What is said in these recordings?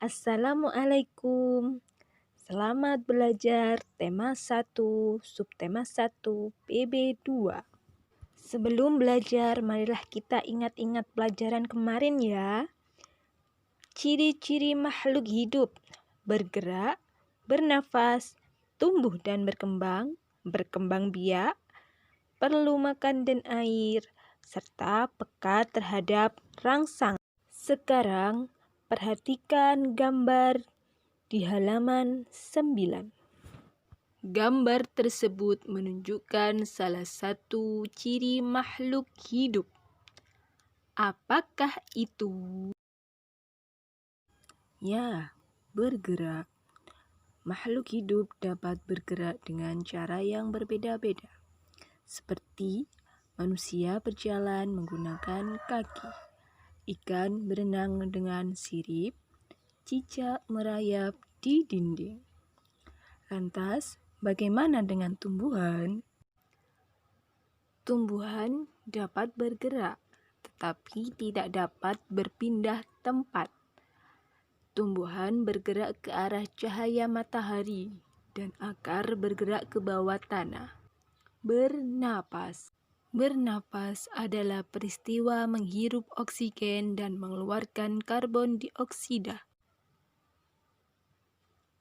Assalamualaikum. Selamat belajar tema 1, subtema 1, PB2. Sebelum belajar, marilah kita ingat-ingat pelajaran kemarin ya. Ciri-ciri makhluk hidup: bergerak, bernafas, tumbuh dan berkembang biak, perlu makan dan air, serta peka terhadap rangsangan. Sekarang, perhatikan gambar di halaman 9. Gambar tersebut menunjukkan salah satu ciri makhluk hidup. Apakah itu? Ya, bergerak. Makhluk hidup dapat bergerak dengan cara yang berbeda-beda. Seperti manusia berjalan menggunakan kaki, ikan berenang dengan sirip, cicak merayap di dinding. Lantas, bagaimana dengan tumbuhan? Tumbuhan dapat bergerak, tetapi tidak dapat berpindah tempat. Tumbuhan bergerak ke arah cahaya matahari dan akar bergerak ke bawah tanah. Bernapas. Bernapas adalah peristiwa menghirup oksigen dan mengeluarkan karbon dioksida.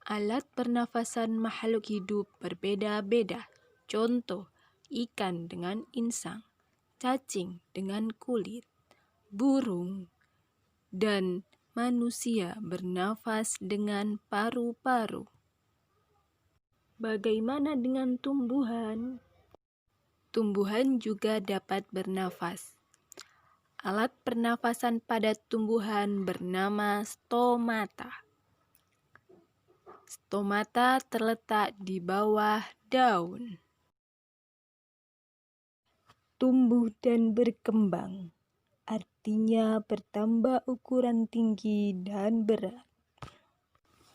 Alat pernafasan makhluk hidup berbeda-beda. Contoh, ikan dengan insang, cacing dengan kulit, burung, dan manusia bernafas dengan paru-paru. Bagaimana dengan tumbuhan? Tumbuhan juga dapat bernafas. Alat pernafasan pada tumbuhan bernama stomata. Stomata terletak di bawah daun. Tumbuh dan berkembang, artinya bertambah ukuran tinggi dan berat.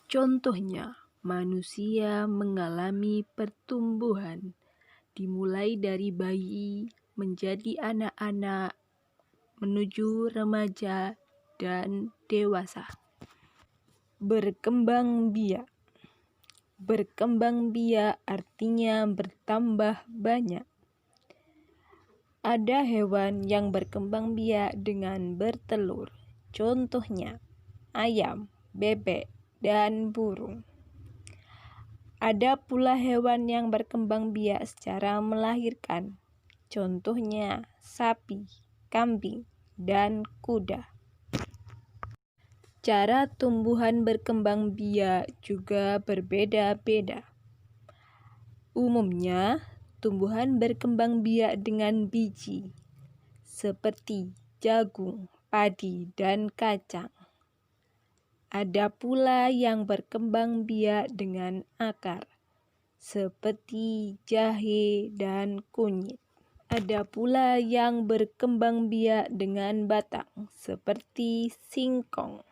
Contohnya, manusia mengalami pertumbuhan, dimulai dari bayi menjadi anak-anak, menuju remaja dan dewasa. Berkembang biak. Berkembang biak artinya bertambah banyak. Ada hewan yang berkembang biak dengan bertelur. Contohnya, ayam, bebek, dan burung. Ada pula hewan yang berkembang biak secara melahirkan. Contohnya, sapi, kambing, dan kuda. Cara tumbuhan berkembang biak juga berbeda-beda. Umumnya, tumbuhan berkembang biak dengan biji, seperti jagung, padi, dan kacang. Ada pula yang berkembang biak dengan akar, seperti jahe dan kunyit. Ada pula yang berkembang biak dengan batang, seperti singkong.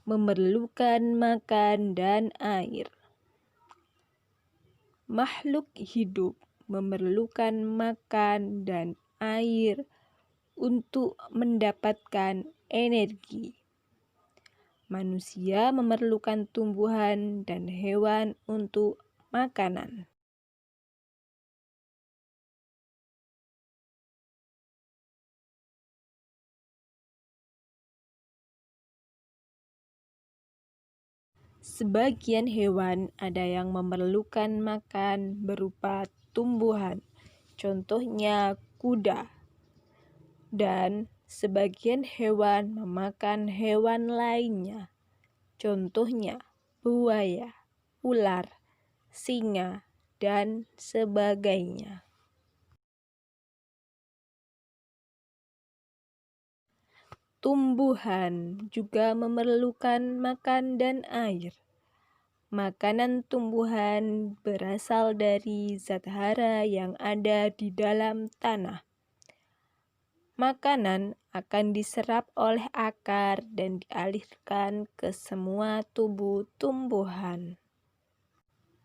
Memerlukan makan dan air. Makhluk hidup memerlukan makan dan air untuk mendapatkan energi. Manusia memerlukan tumbuhan dan hewan untuk makanan. Sebagian hewan ada yang memerlukan makan berupa tumbuhan, contohnya kuda. Dan sebagian hewan memakan hewan lainnya, contohnya buaya, ular, singa, dan sebagainya. Tumbuhan juga memerlukan makan dan air. Makanan tumbuhan berasal dari zat hara yang ada di dalam tanah. Makanan akan diserap oleh akar dan dialirkan ke semua tubuh tumbuhan.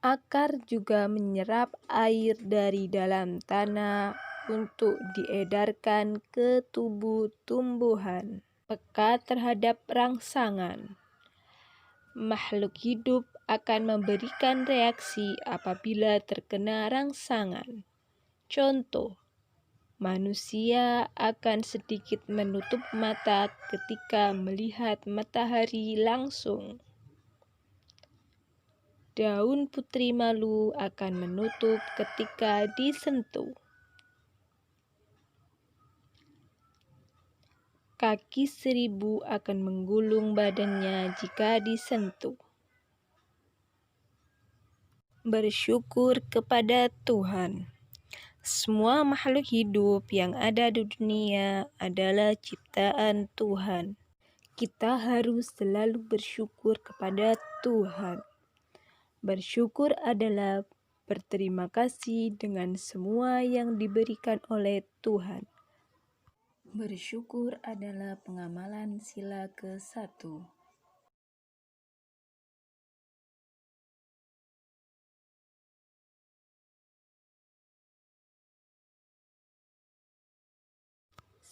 Akar juga menyerap air dari dalam tanah untuk diedarkan ke tubuh tumbuhan. peka terhadap rangsangan. Makhluk hidup akan memberikan reaksi apabila terkena rangsangan. Contoh, manusia akan sedikit menutup mata ketika melihat matahari langsung. Daun putri malu akan menutup ketika disentuh. Kaki 1000 akan menggulung badannya jika disentuh. Bersyukur kepada Tuhan. Semua makhluk hidup yang ada di dunia adalah ciptaan Tuhan. Kita harus selalu bersyukur kepada Tuhan. Bersyukur adalah berterima kasih dengan semua yang diberikan oleh Tuhan. Bersyukur adalah pengamalan sila ke-1.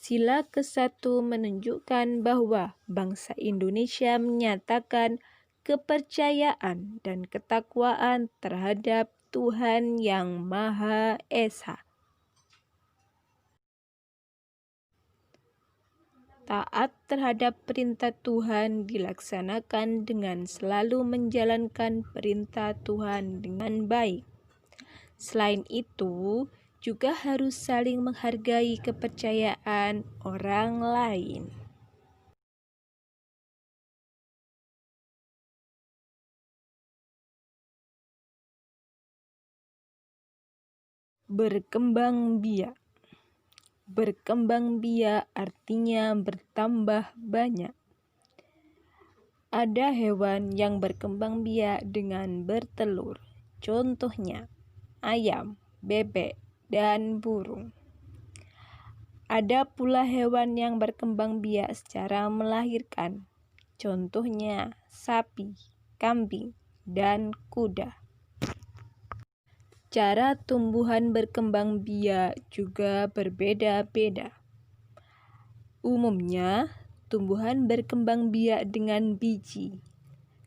Sila ke-1 menunjukkan bahwa bangsa Indonesia menyatakan kepercayaan dan ketakwaan terhadap Tuhan Yang Maha Esa. Taat terhadap perintah Tuhan dilaksanakan dengan selalu menjalankan perintah Tuhan dengan baik. Selain itu, juga harus saling menghargai kepercayaan orang lain. Berkembang biak. Berkembang biak artinya bertambah banyak. Ada hewan yang berkembang biak dengan bertelur. Contohnya, ayam, bebek, dan burung. Ada pula hewan yang berkembang biak secara melahirkan. Contohnya, sapi, kambing, dan kuda. Cara tumbuhan berkembang biak juga berbeda-beda. Umumnya, tumbuhan berkembang biak dengan biji,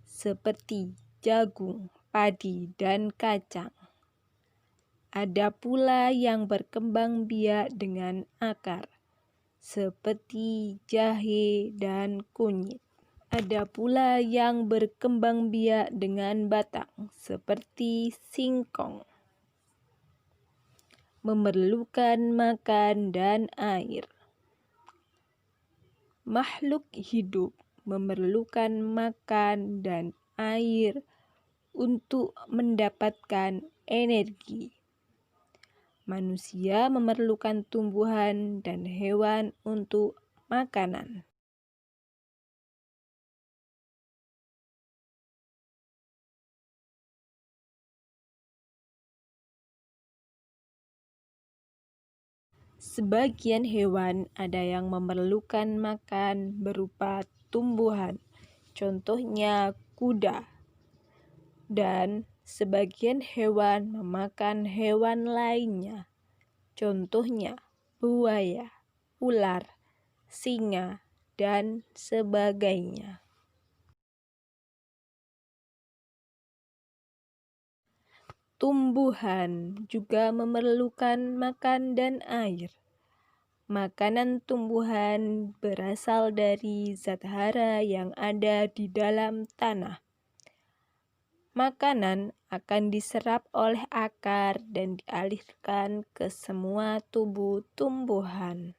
seperti jagung, padi, dan kacang. Ada pula yang berkembang biak dengan akar, seperti jahe dan kunyit. Ada pula yang berkembang biak dengan batang, seperti singkong. Memerlukan makan dan air. Makhluk hidup memerlukan makan dan air untuk mendapatkan energi. Manusia memerlukan tumbuhan dan hewan untuk makanan. Sebagian hewan ada yang memerlukan makan berupa tumbuhan, contohnya kuda. Dan sebagian hewan memakan hewan lainnya, contohnya buaya, ular, singa, dan sebagainya. Tumbuhan juga memerlukan makan dan air. Makanan tumbuhan berasal dari zat hara yang ada di dalam tanah. Makanan akan diserap oleh akar dan dialirkan ke semua tubuh tumbuhan.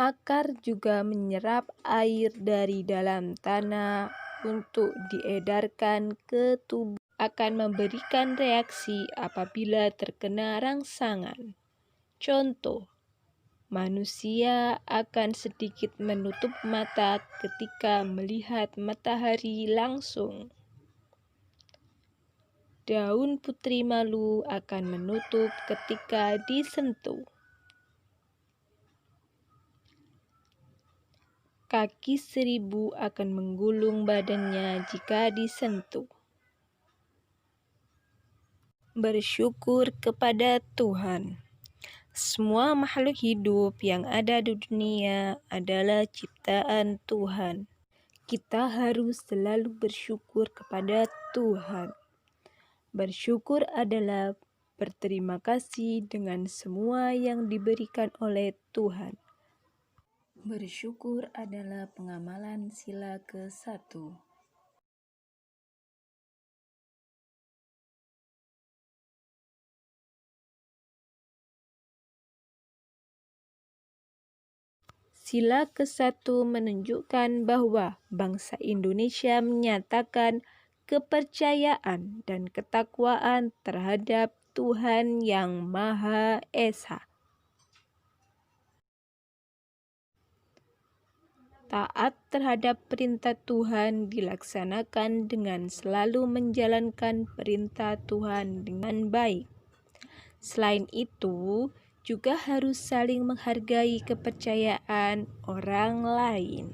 Akar juga menyerap air dari dalam tanah untuk diedarkan ke tubuh. Akan memberikan reaksi apabila terkena rangsangan. Contoh, manusia akan sedikit menutup mata ketika melihat matahari langsung. Daun putri malu akan menutup ketika disentuh. Kaki 1000 akan menggulung badannya jika disentuh. Bersyukur kepada Tuhan. Semua makhluk hidup yang ada di dunia adalah ciptaan Tuhan. Kita harus selalu bersyukur kepada Tuhan. Bersyukur adalah berterima kasih dengan semua yang diberikan oleh Tuhan. Bersyukur adalah pengamalan sila ke-1. Sila ke-1 menunjukkan bahwa bangsa Indonesia menyatakan kepercayaan dan ketakwaan terhadap Tuhan Yang Maha Esa. Taat terhadap perintah Tuhan dilaksanakan dengan selalu menjalankan perintah Tuhan dengan baik. Selain itu, juga harus saling menghargai kepercayaan orang lain.